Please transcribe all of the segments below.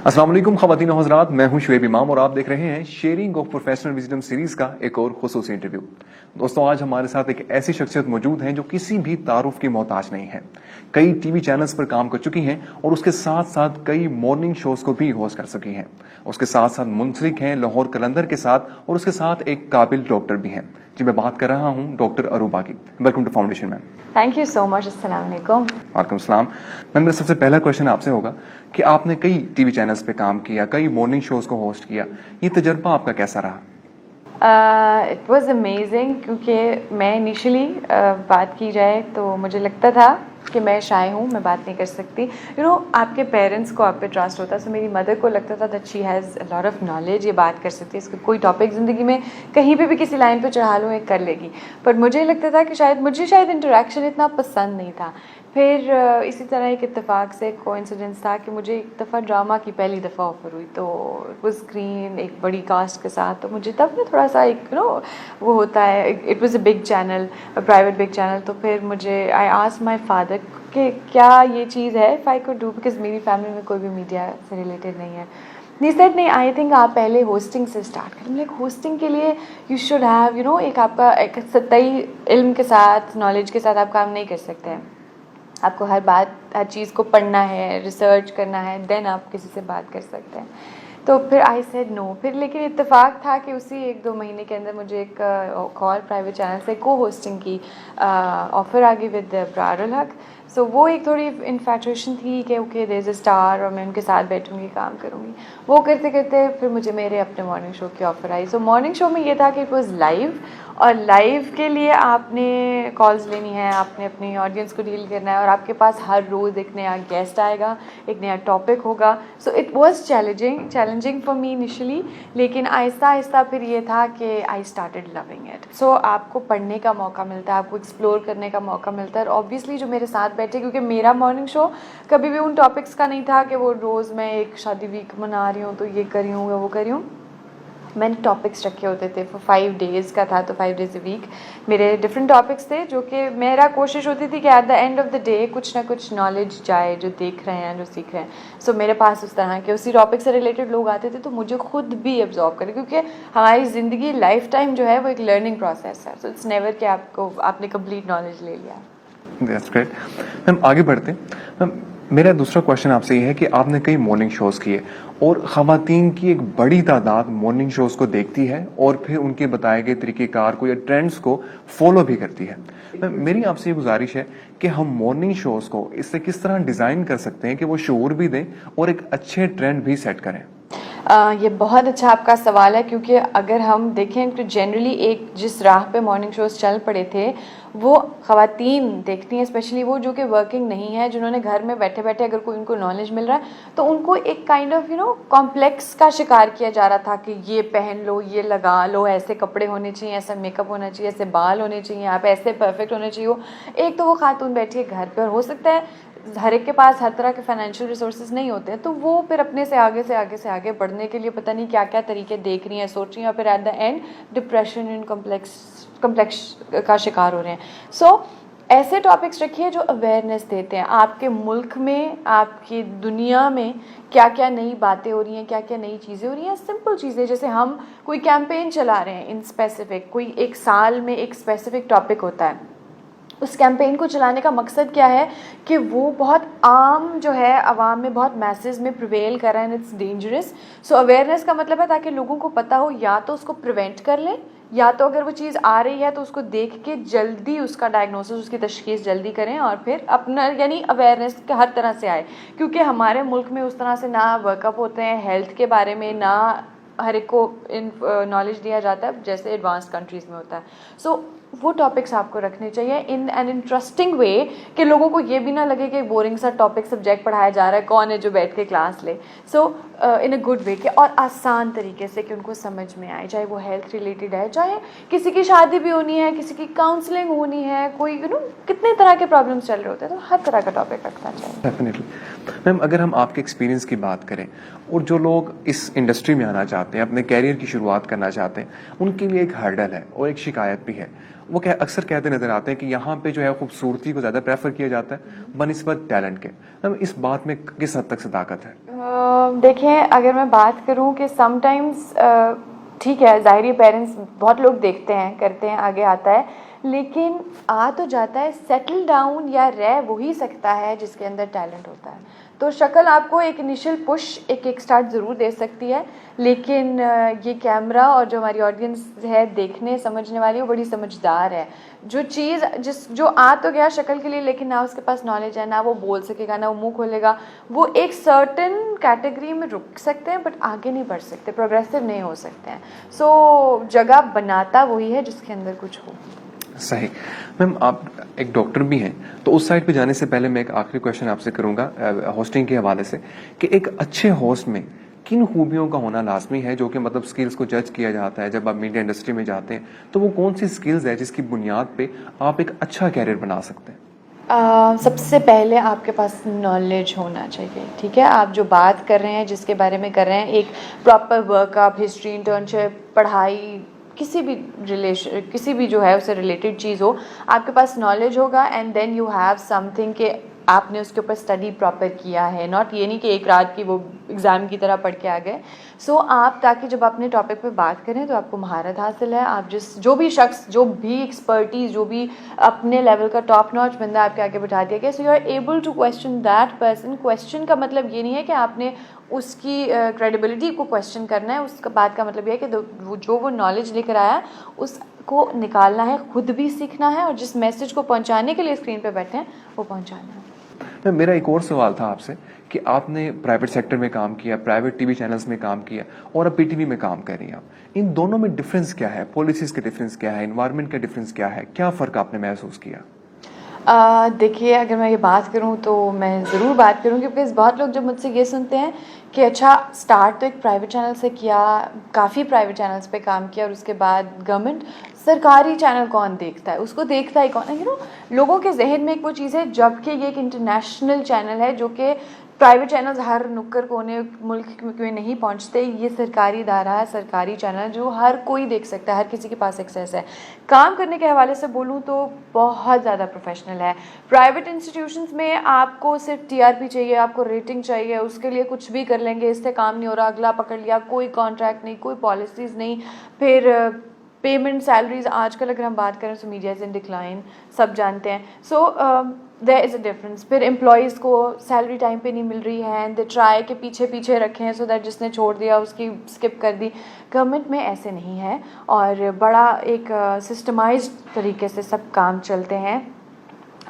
अस्सलाम वालेकुम ख़वातीन और हज़रात, मैं हूं शुएब इमाम और आप देख रहे हैं sharing of professional wisdom series का एक और खुसूसी इंटरव्यू। दोस्तों, आज हमारे साथ एक ऐसी शख्सियत मौजूद है जो किसी भी तारुफ की मोहताज नहीं है। कई टीवी चैनल्स पर काम कर चुकी हैं और उसके साथ साथ कई मॉर्निंग शोज को भी होस्ट कर चुकी हैं। उसके साथ साथ मुंसलिक हैं लाहौर कलंदर के साथ और उसके साथ एक काबिल डॉक्टर भी हैं। जी, मैं बात कर रहा हूं डॉक्टर अरूबा की। Welcome to foundation ma'am. Thank you so much. अस्सलाम वालेकुम। वालेकुम सलाम। मैम, मेरा सबसे पहला क्वेश्चन आपसे होगा कि आपने कई टीवी चैनल्स पे काम किया, कई मॉर्निंग शोज को होस्ट किया, ये तजर्बा आपका कैसा रहा? इट वॉज़ अमेजिंग, क्योंकि मैं इनिशियली बात की जाए तो मुझे लगता था कि मैं शाय हूँ, मैं बात नहीं कर सकती। आपके पेरेंट्स को आप पे ट्रस्ट होता है। सो मेरी मदर को लगता था that she has a lot of knowledge, ये बात कर सकती है, इसको कोई टॉपिक ज़िंदगी में कहीं पे भी किसी लाइन पे चढ़ा लूँ, ये कर लेगी। पर मुझे लगता था कि शायद इंटरेक्शन इतना पसंद नहीं था। फिर इसी तरह एक इत्तेफाक से कोइंसिडेंस था कि मुझे एक दफ़ा ड्रामा की पहली दफ़ा ऑफ़र हुई, तो वो स्क्रीन एक बड़ी कास्ट के साथ, तो मुझे तब ना थोड़ा सा एक वो होता है, it was a big channel, private big channel. तो फिर मुझे आई आस्क्ड माय फादर कि क्या ये चीज़ है, if I could do, because मेरी फैमिली में कोई भी मीडिया से रिलेटेड नहीं है। नहीं सर, नहीं, आई थिंक आप पहले होस्टिंग से स्टार्ट करें। लाइक होस्टिंग के लिए यू शुड हैव एक आपका एक सतही इल्म के साथ, नॉलेज के साथ आप काम नहीं कर सकते हैं। आपको हर चीज़ को पढ़ना है, रिसर्च करना है, देन आप किसी से बात कर सकते हैं। तो फिर आई सेड नो। फिर लेकिन इत्तेफाक था कि उसी 1-2 महीने के अंदर मुझे एक और प्राइवेट चैनल से को होस्टिंग की ऑफ़र आ गई विद ब्रारुल हक। सो वो एक थोड़ी इन्फैचुएशन थी कि okay there is a star और मैं उनके साथ बैठूंगी, काम करूँगी। वो करते करते फिर मुझे मेरे अपने मॉर्निंग शो की ऑफ़र आई। सो मॉर्निंग शो में ये था कि इट वॉज़ लाइव, और लाइव के लिए आपने कॉल्स लेनी है, आपने अपनी ऑडियंस को डील करना है, और आपके पास हर रोज़ एक नया गेस्ट आएगा, एक नया टॉपिक होगा। So it was challenging for me initially, लेकिन आहिस्ता आहिस्ता फिर ये था कि आई स्टार्टेड लविंग इट। सो आपको पढ़ने का मौका मिलता है, आपको एक्सप्लोर करने का मौका मिलता है। और ऑब्वियसली जो मेरे साथ बैठे, क्योंकि मेरा मॉर्निंग शो कभी भी उन टॉपिक्स का नहीं था कि वो रोज़ मैं एक शादी वीक मना रही हूँ तो ये करी हूँ या वो करी हूँ। मैंने टॉपिक्स रखे होते थे, फॉर 5 डेज़ का था, तो 5 डेज़ अ वीक मेरे डिफरेंट टॉपिक्स थे, जो कि मेरा कोशिश होती थी कि at the end of the day कुछ ना कुछ नॉलेज जाए, जो देख रहे हैं, जो सीख रहे हैं। सो मेरे पास उस तरह के उसी टॉपिक से रिलेटेड लोग आते थे, तो मुझे खुद भी एब्जॉर्ब करें, क्योंकि हमारी ज़िंदगी लाइफ टाइम जो है वो एक लर्निंग प्रोसेस है। सो इट्स नेवर कि आपने कंप्लीट नॉलेज ले लिया। That's great. मैम, आगे बढ़ते मैम, मेरा दूसरा क्वेश्चन आपसे ये है कि आपने कई मॉर्निंग शोज किए और ख़वातीन की एक बड़ी तादाद मॉर्निंग शोज को देखती है और फिर उनके बताए गए तरीक़ेकार को या ट्रेंड्स को फॉलो भी करती है। मैम, मेरी आपसे ये गुजारिश है कि हम मॉर्निंग शोज को इससे किस तरह डिज़ाइन कर सकते हैं कि वो शऊर भी दें और एक अच्छे ट्रेंड भी सेट करें? ये बहुत अच्छा आपका सवाल है, क्योंकि अगर हम देखें तो जनरली एक जिस राह पे मॉर्निंग शोज़ चल पड़े थे, वो ख़वातीन देखती हैं, स्पेशली वो जो कि वर्किंग नहीं है, जिन्होंने घर में बैठे बैठे अगर कोई उनको नॉलेज मिल रहा है तो उनको एक काइंड ऑफ कॉम्प्लेक्स का शिकार किया जा रहा था कि ये पहन लो, ये लगा लो, ऐसे कपड़े होने चाहिए, ऐसा मेकअप होना चाहिए, ऐसे बाल होने चाहिए, आप ऐसे परफेक्ट होने चाहिए हो। एक तो वो खातून बैठी है घर पर, और हो सकता है हर एक के पास हर तरह के फाइनेंशियल रिसोर्सेज नहीं होते हैं, तो वो फिर अपने से आगे बढ़ने के लिए पता नहीं क्या क्या तरीके देख रही हैं, सोच रही हैं, और फिर at the end depression and complex का शिकार हो रहे हैं। सो ऐसे टॉपिक्स रखिए जो अवेयरनेस देते हैं। आपके मुल्क में, आपकी दुनिया में क्या क्या नई बातें हो रही हैं, क्या क्या नई चीज़ें हो रही हैं। सिंपल चीज़ें, जैसे हम कोई कैंपेन चला रहे हैं इन स्पेसिफिक, कोई एक साल में एक स्पेसिफिक टॉपिक होता है, उस कैंपेन को चलाने का मकसद क्या है कि वो बहुत आम जो है आवाम में, बहुत मैसेज में प्रिवेल कर रहा है, and it's dangerous. So awareness का मतलब है ताकि लोगों को पता हो, या तो उसको प्रिवेंट कर लें, या तो अगर वो चीज़ आ रही है तो उसको देख के जल्दी उसका डायग्नोसिस, उसकी तशखीस जल्दी करें, और फिर अपना यानी अवेयरनेस के हर तरह से आए। क्योंकि हमारे मुल्क में उस तरह से ना वर्कअप होते हैं हेल्थ के बारे में, ना हर एक को नॉलेज दिया जाता है जैसे एडवांस कंट्रीज़ में होता है। सो वो टॉपिक्स आपको रखने चाहिए इन एन इंटरेस्टिंग वे, कि लोगों को ये भी ना लगे कि बोरिंग सा टॉपिक सब्जेक्ट पढ़ाया जा रहा है, कौन है जो बैठ के क्लास ले। सो इन अ गुड वे के, और आसान तरीके से, कि उनको समझ में आए, चाहे वो हेल्थ रिलेटेड है, चाहे किसी की शादी भी होनी है, किसी की काउंसलिंग होनी है, कोई कितने तरह के प्रॉब्लम्स चल रहे होते हैं, तो हर तरह का टॉपिक रखना चाहिए। डेफिनेटली। मैम, अगर हम आपके एक्सपीरियंस की बात करें और जो लोग इस इंडस्ट्री में आना चाहते हैं, अपने कैरियर की शुरुआत करना चाहते हैं, उनके लिए एक हर्डल है और एक शिकायत भी है, वो अक्सर कहते नजर आते हैं कि यहाँ पे जो है खूबसूरती को ज़्यादा प्रेफर किया जाता है बनिस्बत टैलेंट के। मैम इस बात में किस हद तक सदाकत है? देखिए, अगर मैं बात करूं कि समटाइम्स ठीक है, ज़ाहिर पेरेंट्स बहुत लोग देखते हैं, करते हैं, आगे आता है, लेकिन आ तो जाता है, सेटल डाउन या रह वही सकता है जिसके अंदर टैलेंट होता है। तो शक्ल आपको एक इनिशियल पुश, एक किक स्टार्ट ज़रूर दे सकती है, लेकिन ये कैमरा और जो हमारी ऑडियंस है देखने समझने वाली, वो बड़ी समझदार है। जो चीज़ जो आ तो गया शक्ल के लिए, लेकिन ना उसके पास नॉलेज है, ना वो बोल सकेगा, ना वो मुंह खोलेगा, वो एक सर्टन कैटेगरी में रुक सकते हैं बट आगे नहीं बढ़ सकते, प्रोग्रेसिव नहीं हो सकते हैं। सो जगह बनाता वही है जिसके अंदर कुछ हो। सही। मैम आप एक डॉक्टर भी हैं, तो उस साइड पे जाने से पहले मैं एक आखिरी क्वेश्चन आपसे करूंगा होस्टिंग के हवाले से, कि एक अच्छे होस्ट में किन खूबियों का होना लाजमी है, जो कि मतलब स्किल्स को जज किया जाता है जब आप मीडिया इंडस्ट्री में जाते हैं, तो वो कौन सी स्किल्स है जिसकी बुनियाद पे आप एक अच्छा कैरियर बना सकते हैं? सबसे पहले आपके पास नॉलेज होना चाहिए, ठीक है। आप जो बात कर रहे हैं, जिसके बारे में कर रहे हैं, एक प्रॉपर वर्कअप, हिस्ट्री, इंटर्नशिप, पढ़ाई, किसी भी जो है उससे रिलेटेड चीज़ हो, आपके पास नॉलेज होगा, and then you have something कि आपने उसके ऊपर स्टडी प्रॉपर किया है, नॉट ये नहीं कि एक रात की वो एग्ज़ाम की तरह पढ़ के आ गए। सो आप ताकि जब अपने टॉपिक पे बात करें तो आपको महारत हासिल है, आप जो भी शख्स, जो भी एक्सपर्टीज़, जो भी अपने लेवल का टॉप नॉच बंदा आपके आगे बैठा दिया गया, so you are able to question that person. Question का मतलब ये नहीं है कि आपने उसकी क्रेडिबिलिटी को क्वेश्चन करना है, उसका बात का मतलब ये है कि वो नॉलेज लेकर आया उसको निकालना है, खुद भी सीखना है, और जिस मैसेज को पहुंचाने के लिए स्क्रीन पे बैठे हैं वो पहुंचाना है। मेरा एक और सवाल था आपसे कि आपने प्राइवेट सेक्टर में काम किया, प्राइवेट टीवी चैनल्स में काम किया, और अब पीटीवी में काम कर रही हैं आप। इन दोनों में डिफरेंस क्या है? पॉलिसीज का डिफरेंस क्या है? एनवायरनमेंट का डिफरेंस क्या है? क्या फ़र्क आपने महसूस किया? देखिए, अगर मैं ये बात करूँ तो मैं ज़रूर बात करूँगी, बिकॉज़ बहुत लोग जब मुझसे ये सुनते हैं कि अच्छा स्टार्ट तो एक प्राइवेट चैनल से किया, काफ़ी प्राइवेट चैनल्स पे काम किया, और उसके बाद गवर्नमेंट, सरकारी चैनल कौन देखता है, उसको देखता ही कौन है, लोगों के जहन में एक वो चीज़ है, जबकि ये एक इंटरनेशनल चैनल है, जो कि प्राइवेट चैनल्स हर नुक्कड़ कोने मुल्क में नहीं पहुंचते। ये सरकारी इदारा है, सरकारी चैनल, जो हर कोई देख सकता है, हर किसी के पास एक्सेस है। काम करने के हवाले से बोलूँ तो बहुत ज़्यादा प्रोफेशनल है। प्राइवेट इंस्टीट्यूशंस में आपको सिर्फ टीआरपी चाहिए, आपको रेटिंग चाहिए, उसके लिए कुछ भी कर लेंगे, इससे काम नहीं हो रहा, अगला पकड़ लिया, कोई कॉन्ट्रैक्ट नहीं, कोई पॉलिसीज़ नहीं, फिर पेमेंट, सैलरीज, आजकल अगर हम बात करें तो मीडिया इज़ इन डिक्लाइन, सब जानते हैं। So there is a difference. फिर एम्प्लॉयज़ को सैलरी टाइम पे नहीं मिल रही है, एंड दे ट्राई के पीछे रखें सो दैट जिसने छोड़ दिया उसकी स्किप कर दी। गवर्नमेंट में ऐसे नहीं है, और बड़ा एक सिस्टमाइज्ड तरीके से सब काम चलते हैं।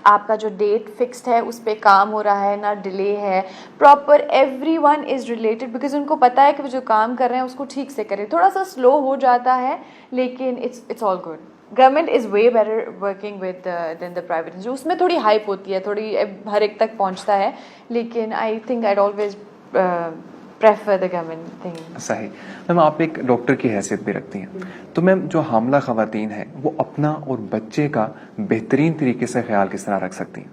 आपका जो डेट फिक्स्ड है उस पर काम हो रहा है, ना डिले है, proper everyone is related, because उनको पता है कि वो जो काम कर रहे हैं उसको ठीक से करें। थोड़ा सा स्लो हो जाता है, लेकिन it's all good. Government is way better working with than the private, जो उसमें थोड़ी हाइप होती है, थोड़ी हर एक तक पहुंचता है, लेकिन I think I'd always prefer the government thing. सही। मैम आप एक डॉक्टर की हैसियत भी रखती हैं, तो मैम जो हामला खवातीन हैं वो अपना और बच्चे का बेहतरीन तरीके से ख्याल किस तरह रख सकती हैं?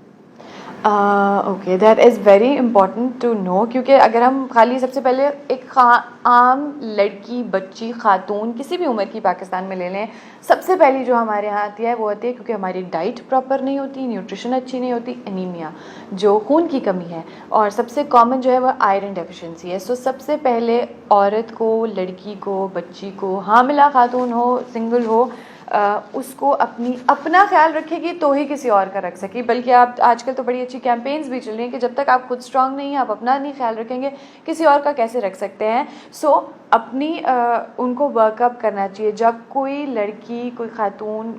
Okay, that is very important to know, क्योंकि अगर हम खाली सबसे पहले एक आम लड़की, बच्ची, खातून किसी भी उम्र की पाकिस्तान में ले लें, सबसे पहली जो हमारे यहाँ आती है वो आती है क्योंकि हमारी डाइट प्रॉपर नहीं होती, न्यूट्रिशन अच्छी नहीं होती, एनीमिया, जो खून की कमी है, और सबसे कॉमन जो है वो आयरन डेफिशिएंसी है। सो सबसे पहले औरत को, लड़की को, बच्ची को, हामिला खातून हो, सिंगल हो, उसको अपना ख्याल रखेगी तो ही किसी और का रख सकेगी। बल्कि आप आजकल तो बड़ी अच्छी कैंपेन्स भी चल रही हैं कि जब तक आप खुद स्ट्रांग नहीं हैं, आप अपना नहीं ख्याल रखेंगे, किसी और का कैसे रख सकते हैं। सो अपनी उनको वर्कअप करना चाहिए। जब कोई लड़की, कोई खातून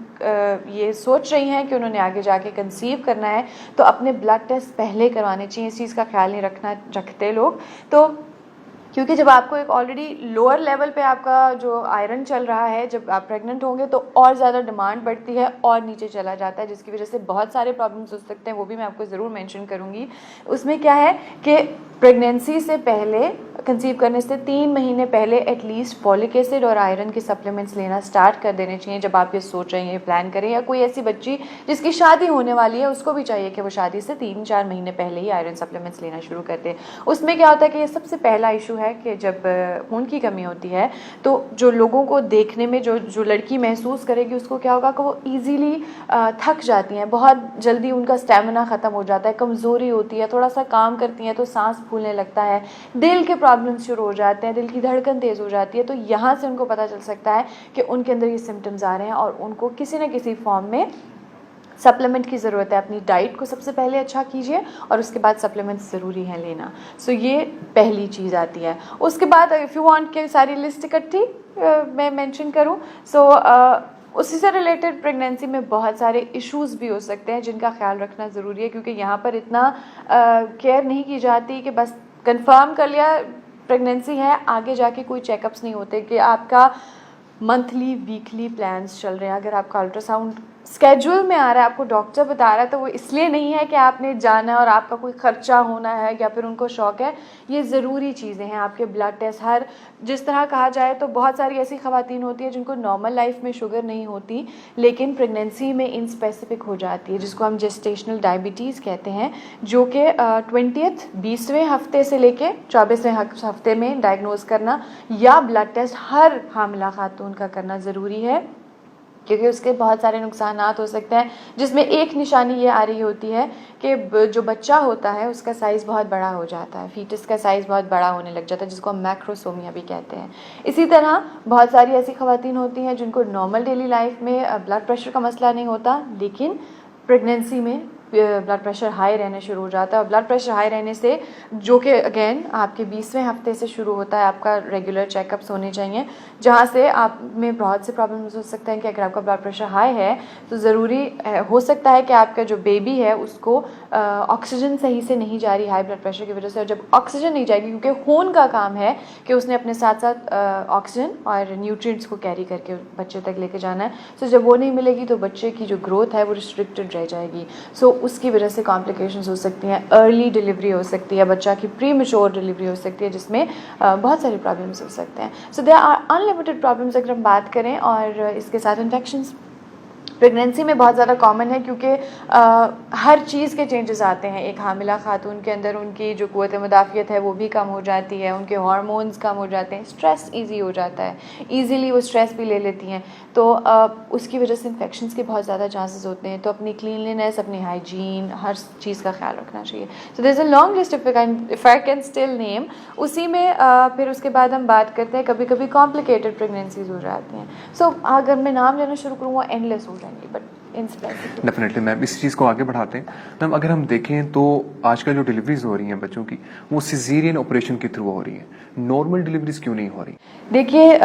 ये सोच रही हैं कि उन्होंने आगे जाके कंसीव करना है, तो अपने ब्लड टेस्ट पहले करवाने चाहिए। इस चीज़ का ख्याल नहीं रखते लोग, तो क्योंकि जब आपको एक ऑलरेडी लोअर लेवल पे आपका जो आयरन चल रहा है, जब आप प्रेग्नेंट होंगे तो और ज़्यादा डिमांड बढ़ती है और नीचे चला जाता है, जिसकी वजह से बहुत सारे प्रॉब्लम्स हो सकते हैं, वो भी मैं आपको ज़रूर मेंशन करूँगी। उसमें क्या है कि प्रेगनेंसी से पहले, कंसीव करने से 3 महीने पहले एटलीस्ट फॉलिक एसिड और आयरन के सप्लीमेंट्स लेना स्टार्ट कर देने चाहिए। जब आप ये सोच रहे हैं, ये प्लान करें, या कोई ऐसी बच्ची जिसकी शादी होने वाली है, उसको भी चाहिए कि वो शादी से 3-4 महीने पहले ही आयरन सप्लीमेंट्स लेना शुरू कर दे। उसमें क्या होता है कि ये सबसे पहला इशू है कि जब खून की कमी होती है तो जो लोगों को देखने में जो लड़की महसूस करेगी उसको क्या होगा कि वो ईजीली थक जाती हैं, बहुत जल्दी उनका स्टेमिना ख़त्म हो जाता है, कमज़ोरी होती है, थोड़ा सा काम करती हैं तो सांस फूलने लगता है, दिल के प्रॉब्लम्स शुरू हो जाते हैं, दिल की धड़कन तेज़ हो जाती है। तो यहाँ से उनको पता चल सकता है कि उनके अंदर ये सिम्टम्स आ रहे हैं और उनको किसी न किसी फॉर्म में सप्लीमेंट की ज़रूरत है। अपनी डाइट को सबसे पहले अच्छा कीजिए और उसके बाद सप्लीमेंट्स ज़रूरी हैं लेना। सो ये पहली चीज़ आती है। उसके बाद इफ़ यू वांट के सारी लिस्ट इकट्ठी मैं मेंशन करूं, सो उसी से रिलेटेड प्रेगनेंसी में बहुत सारे इश्यूज़ भी हो सकते हैं जिनका ख्याल रखना ज़रूरी है, क्योंकि यहाँ पर इतना केयर नहीं की जाती कि बस कंफर्म कर लिया प्रेगनेंसी है, आगे जाके कोई चेकअप्स नहीं होते कि आपका मंथली वीकली प्लान्स चल रहे हैं। अगर आपका अल्ट्रासाउंड स्केड्यूल में आ रहा है, आपको डॉक्टर बता रहा है, तो वो इसलिए नहीं है कि आपने जाना है और आपका कोई खर्चा होना है या फिर उनको शौक है। ये ज़रूरी चीज़ें हैं। आपके ब्लड टेस्ट, हर जिस तरह कहा जाए तो बहुत सारी ऐसी ख़वातीन होती है जिनको नॉर्मल लाइफ में शुगर नहीं होती लेकिन प्रेगनेंसी में इन स्पेसिफिक हो जाती है, जिसको हम जेस्टेशनल डायबिटीज़ कहते हैं, जो कि 20वें हफ्ते से लेके 24वें हफ्ते में डायग्नोज करना या ब्लड टेस्ट हर हामिला खातून का करना ज़रूरी है, क्योंकि उसके बहुत सारे नुकसानात हो सकते हैं। जिसमें एक निशानी ये आ रही होती है कि जो बच्चा होता है उसका साइज़ बहुत बड़ा हो जाता है, फीटस का साइज़ बहुत बड़ा होने लग जाता है, जिसको हम मैक्रोसोमिया भी कहते हैं। इसी तरह बहुत सारी ऐसी ख़वातीन होती हैं जिनको नॉर्मल डेली लाइफ में ब्लड प्रेशर का मसला नहीं होता, लेकिन प्रेगनेंसी में ब्लड प्रेशर हाई रहने शुरू हो जाता है। और ब्लड प्रेशर हाई रहने से, जो कि अगेन आपके 20वें हफ्ते से शुरू होता है, आपका रेगुलर चेकअप्स होने चाहिए, जहाँ से आप में बहुत से प्रॉब्लम्स हो सकते हैं कि अगर आपका ब्लड प्रेशर हाई है तो ज़रूरी हो सकता है कि आपका जो बेबी है उसको ऑक्सीजन सही से नहीं जा रही हाई ब्लड प्रेशर की वजह से। और जब ऑक्सीजन नहीं जाएगी, क्योंकि खून का काम है कि उसने अपने साथ साथ ऑक्सीजन और न्यूट्रिएंट्स को कैरी करके बच्चे तक लेके जाना है, सो जब वो नहीं मिलेगी तो बच्चे की जो ग्रोथ है वो रिस्ट्रिक्टेड रह जाएगी। सो उसकी वजह से कॉम्प्लिकेशंस हो सकती हैं, अर्ली डिलीवरी हो सकती है, बच्चा की प्रीमेच्योर डिलीवरी हो सकती है, जिसमें बहुत सारे प्रॉब्लम्स हो सकते हैं। So there are unlimited problems अगर हम बात करें। और इसके साथ इन्फेक्शंस प्रेगनेंसी में बहुत ज़्यादा कॉमन है, क्योंकि हर चीज़ के चेंजेस आते हैं एक हामिला खातून के अंदर। उनकी जो क़ुव्वत मुदाफ़ियत है वो भी कम हो जाती है, उनके हार्मोन्स कम हो जाते हैं, स्ट्रेस ईजी हो जाता है, ईजीली वो स्ट्रेस भी ले लेती हैं, तो उसकी वजह से इन्फेक्शंस के बहुत ज़्यादा चांसेस होते हैं। तो अपनी क्लीनलीनेस, अपनी हाइजीन, हर चीज़ का ख्याल रखना चाहिए। So there is a long list if I can still name. उसी में फिर उसके बाद हम बात करते हैं, कभी कभी कॉम्प्लिकेटेड प्रेगनेंसीज हो जाती हैं। सो अगर मैं नाम लेना शुरू करूँ वो एंडलेस हो जाएंगे, बट डेफिनेटली मैम, इस चीज़ को आगे बढ़ाते हैं। मैम, अगर हम देखें तो आजकल जो डिलीवरीज हो रही हैं बच्चों की, वो सिजेरियन ऑपरेशन के थ्रू हो रही हैं, नॉर्मल डिलीवरीज क्यों नहीं हो रही? देखिए,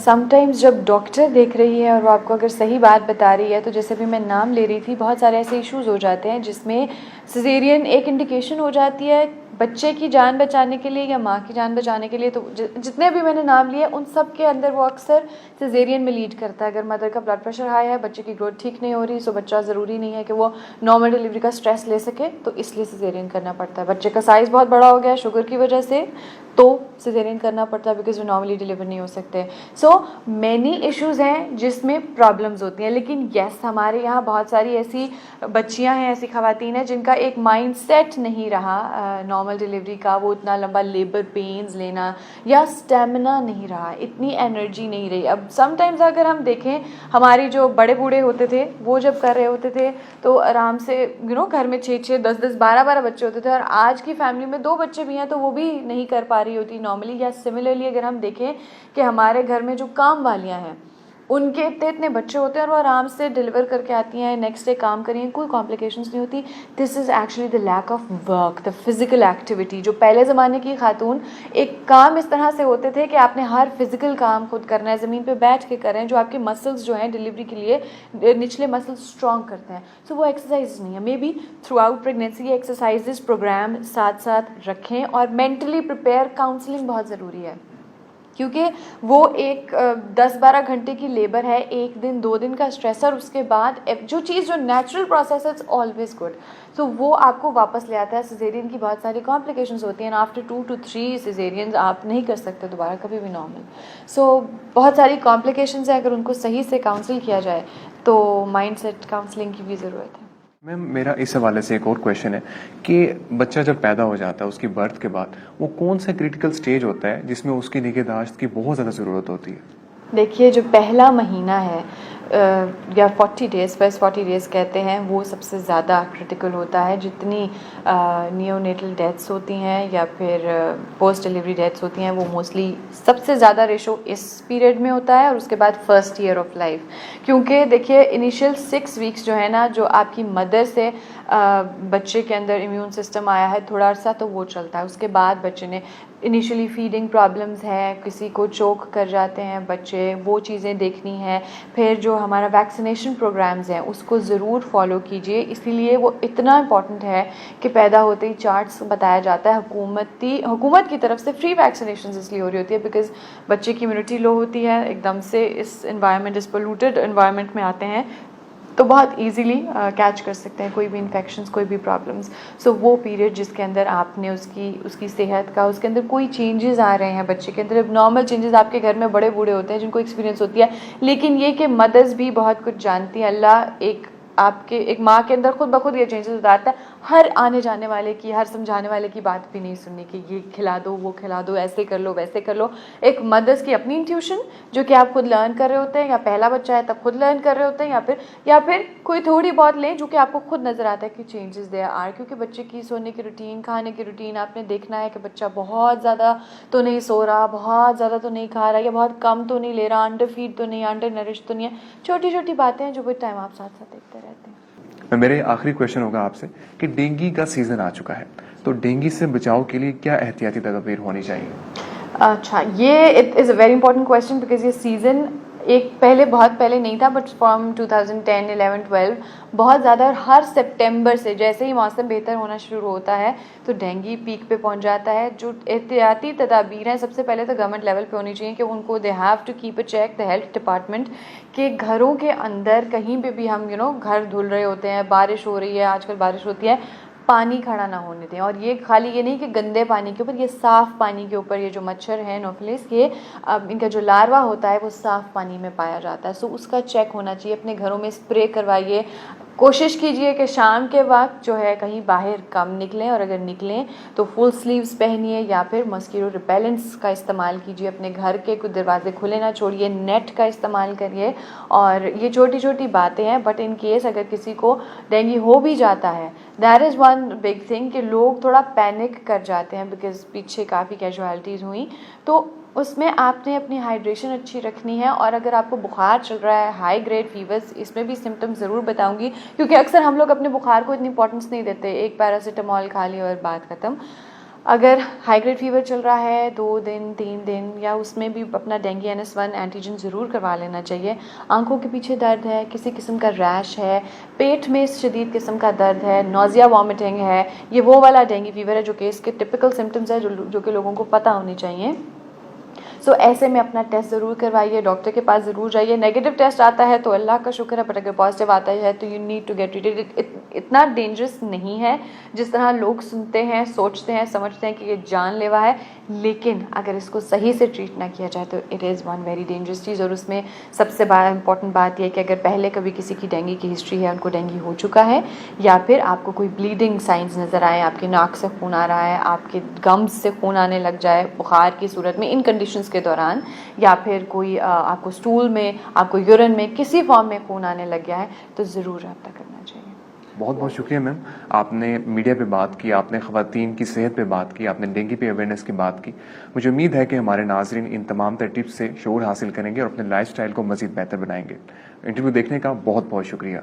समटाइम्स जब डॉक्टर देख रही है और वो आपको अगर सही बात बता रही है, तो जैसे भी मैं नाम ले रही थी, बहुत सारे ऐसे इश्यूज हो जाते हैं जिसमें सिजेरियन एक इंडिकेशन हो जाती है बच्चे की जान बचाने के लिए या माँ की जान बचाने के लिए। तो जितने भी मैंने नाम लिए उन सब के अंदर वो अक्सर सिजेरियन में लीड करता है। अगर मदर का ब्लड प्रेशर हाई है, बच्चे की ग्रोथ ठीक नहीं हो रही, सो बच्चा ज़रूरी नहीं है कि वो नॉर्मल डिलीवरी का स्ट्रेस ले सके, तो इसलिए सिजेरियन करना पड़ता है। बच्चे का साइज़ बहुत बड़ा हो गया शुगर की वजह से, तो सिजेरियन करना पड़ता है, बिकॉज वो नॉर्मली डिलीवर नहीं हो सकते। सो मैनी इश्यूज़ हैं जिसमें प्रॉब्लम्स होती हैं। लेकिन येस, हमारे यहाँ बहुत सारी ऐसी बच्चियाँ हैं, ऐसी ख़वातीन हैं जिनका एक माइंड सेट नहीं रहा नॉर्मल डिलीवरी का, वो इतना लंबा लेबर पेन्स लेना या स्टेमिना नहीं रहा, इतनी एनर्जी नहीं रही। अब समटाइम्स अगर हम देखें, हमारी जो बड़े बूढ़े होते थे वो जब कर रहे होते थे तो आराम से घर में 6-6, 10-10, 12-12 बच्चे होते थे, और आज की फैमिली में 2 बच्चे भी हैं तो वो भी नहीं कर पा रही होती नॉर्मली। या सिमिलरली अगर हम देखें कि हमारे घर में जो काम वालियाँ हैं उनके इतने बच्चे होते हैं और वो आराम से डिलीवर करके आती हैं, नेक्स्ट डे काम करेंगे, कोई कॉम्प्लिकेशंस नहीं होती। This is actually the lack of work, the physical activity. जो पहले ज़माने की खातून एक काम इस तरह से होते थे कि आपने हर फिज़िकल काम खुद करना है, ज़मीन पे बैठ के करें, जो आपके मसल्स जो हैं डिलीवरी के लिए निचले मसल्स स्ट्रॉन्ग करते हैं। सो वो एक्सरसाइज नहीं है। May be through out pregnancy ये एक्सरसाइजेस प्रोग्राम साथ साथ रखें, और मेंटली प्रिपेयर काउंसलिंग बहुत ज़रूरी है, क्योंकि वो एक 10-12 घंटे की लेबर है, 1 दिन 2 दिन का स्ट्रेस, और उसके बाद जो चीज़ जो natural process it's always good, so वो आपको वापस ले आता है। सिजेरियन की बहुत सारी कॉम्प्लिकेशंस होती हैं, आफ्टर 2 to 3 सिजेरियन आप नहीं कर सकते दोबारा कभी भी नॉर्मल। सो बहुत सारी कॉम्प्लिकेशंस हैं, अगर उनको सही से काउंसिल किया जाए तो माइंड सेट काउंसलिंग की भी ज़रूरत है। मैम मेरा इस हवाले से एक और क्वेश्चन है कि बच्चा जब पैदा हो जाता है उसकी बर्थ के बाद वो कौन सा क्रिटिकल स्टेज होता है जिसमें उसकी निगहदाश्त की बहुत ज़्यादा ज़रूरत होती है? देखिए, जो पहला महीना है या 40 डेज़, फर्स्ट 40 डेज़ कहते हैं, वो सबसे ज़्यादा क्रिटिकल होता है। जितनी नियोनेटल डेथ्स होती हैं या फिर पोस्ट डिलीवरी डेथ्स होती हैं, वो मोस्टली सबसे ज़्यादा रेशो इस पीरियड में होता है और उसके बाद फर्स्ट ईयर ऑफ लाइफ। क्योंकि देखिए, इनिशियल 6 वीक्स जो है ना, जो आपकी मदर से बच्चे के अंदर इम्यून सिस्टम आया है थोड़ा अर्सा, तो वो चलता है। उसके बाद बच्चे ने इनिशियली फीडिंग प्रॉब्लम्स हैं, किसी को चोक कर जाते हैं बच्चे, वो चीज़ें देखनी है। फिर जो हमारा वैक्सीनेशन प्रोग्राम्स हैं उसको ज़रूर फॉलो कीजिए। इसीलिए वो इतना इम्पॉर्टेंट है कि पैदा होते ही चार्ट्स बताया जाता है। हुकूमत की तरफ से फ्री वैक्सीनेशन इसलिए हो रही होती है बिकॉज़ बच्चे की इम्यूनिटी लो होती है, एकदम से इस एनवायरनमेंट, इस पोल्यूटेड एनवायरनमेंट में आते हैं तो बहुत इजीली कैच कर सकते हैं कोई भी इन्फेक्शंस, कोई भी प्रॉब्लम्स। सो वो पीरियड जिसके अंदर आपने उसकी सेहत का, उसके अंदर कोई चेंजेस आ रहे हैं, बच्चे के अंदर अब नॉर्मल चेंजेस आपके घर में बड़े बूढ़े होते हैं जिनको एक्सपीरियंस होती है, लेकिन ये कि मदर्स भी बहुत कुछ जानती हैं। अल्लाह एक माँ के अंदर खुद ब खुद ये चेंजेस उतारता है। हर आने जाने वाले की, हर समझाने वाले की बात भी नहीं सुननी कि ये खिला दो, वो खिला दो, ऐसे कर लो, वैसे कर लो। एक मदर्स की अपनी इंट्यूशन जो कि आप खुद लर्न कर रहे होते हैं, या पहला बच्चा है तब खुद लर्न कर रहे होते हैं, या फिर कोई थोड़ी बहुत लें जो कि आपको खुद नज़र आता है कि चेंजेस देयर आर। क्योंकि बच्चे की सोने की रूटीन, खाने की रूटीन आपने देखना है कि बच्चा बहुत ज़्यादा तो नहीं सो रहा, बहुत ज़्यादा तो नहीं खा रहा, या बहुत कम तो नहीं ले रहा, अंडर फीड तो नहीं, अंडर नरिश तो नहीं है। छोटी छोटी बातें हैं जो विद टाइम आप साथ साथ देखते रहते हैं। मेरे आखिरी क्वेश्चन होगा आपसे कि डेंगू का सीजन आ चुका है, तो डेंगू से बचाव के लिए क्या एहतियाती तदबीर होनी चाहिए? अच्छा, ये it is a very important question because ये सीज़न बहुत पहले नहीं था, बट फ्रॉम 2010, 11, 12 बहुत ज़्यादा, और हर सितंबर से जैसे ही मौसम बेहतर होना शुरू होता है तो डेंगू पीक पे पहुंच जाता है। जो एहतियाती तदाबीर हैं, सबसे पहले तो गवर्नमेंट लेवल पे होनी चाहिए कि उनको they have to keep a check, the health department, के घरों के अंदर कहीं पे भी हम घर धुल रहे होते हैं, बारिश हो रही है, आजकल बारिश होती है, पानी खड़ा ना होने दें। और ये खाली ये नहीं कि गंदे पानी के ऊपर, ये साफ़ पानी के ऊपर ये जो मच्छर है एनोफिलिस, ये इनका जो लार्वा होता है वो साफ़ पानी में पाया जाता है। सो उसका चेक होना चाहिए। अपने घरों में स्प्रे करवाइए। कोशिश कीजिए कि शाम के वक्त जो है कहीं बाहर कम निकलें, और अगर निकलें तो फुल स्लीव्स पहनिए या फिर मस्कीटो रिपेलेंट्स का इस्तेमाल कीजिए। अपने घर के कुछ दरवाजे खुले ना छोड़िए, नेट का इस्तेमाल करिए। और ये छोटी छोटी बातें हैं, बट इन केस अगर किसी को डेंगू हो भी जाता है, that is one big thing कि लोग थोड़ा पैनिक कर जाते हैं बिकॉज पीछे काफ़ी कैजुअलिटीज़ हुई। तो उसमें आपने अपनी हाइड्रेशन अच्छी रखनी है। और अगर आपको बुखार चल रहा है, हाई ग्रेड फीवर्स, इसमें भी सिम्टम्स ज़रूर बताऊंगी, क्योंकि अक्सर हम लोग अपने बुखार को इतनी इंपॉर्टेंस नहीं देते, एक पैरासीटामॉल खा ली और बात ख़त्म। अगर हाई ग्रेड फीवर चल रहा है 2 दिन 3 दिन, या उसमें भी अपना डेंगू NS1 एंटीजन ज़रूर करवा लेना चाहिए। आंखों के पीछे दर्द है, किसी किस्म का रैश है, पेट में शदीद किस्म का दर्द है, नोज़िया वॉमिटिंग है, ये वो वाला डेंगू फीवर है जो कि इसके टिपिकल सिम्टम्स है जो कि लोगों को पता होने चाहिए। सो ऐसे में अपना टेस्ट ज़रूर करवाइए, डॉक्टर के पास ज़रूर जाइए। नेगेटिव टेस्ट आता है तो अल्लाह का शुक्र है, बट अगर पॉजिटिव आता है तो you need to get treated. इतना डेंजरस नहीं है जिस तरह लोग सुनते हैं, सोचते हैं, समझते हैं कि ये जानलेवा है, लेकिन अगर इसको सही से ट्रीट ना किया जाए तो it is one very dangerous चीज़। और उसमें सबसे इंपॉर्टेंट बात यह है कि अगर पहले कभी किसी की डेंगू की हिस्ट्री है, उनको डेंगू हो चुका है, या फिर आपको कोई ब्लीडिंग साइंस नज़र आए, आपके नाक से खून आ रहा है, आपके गम्स से खून आने लग जाए बुखार की सूरत में, इन कंडीशंस के दौरान, या फिर कोई आपको स्टूल में, आपको यूरिन में किसी फॉर्म में खून आने लग गया है, तो ज़रूर रब्ता करना चाहिए। बहुत बहुत शुक्रिया मैम, आपने मीडिया पे बात की, आपने ख़वातीन की सेहत पे बात की, आपने डेंगू पे अवेयरनेस की बात की। मुझे उम्मीद है कि हमारे नाजरीन इन तमाम टिप्स से शऊर हासिल करेंगे और अपने लाइफस्टाइल को मज़ीद बेहतर बनाएंगे। इंटरव्यू देखने का बहुत बहुत शुक्रिया।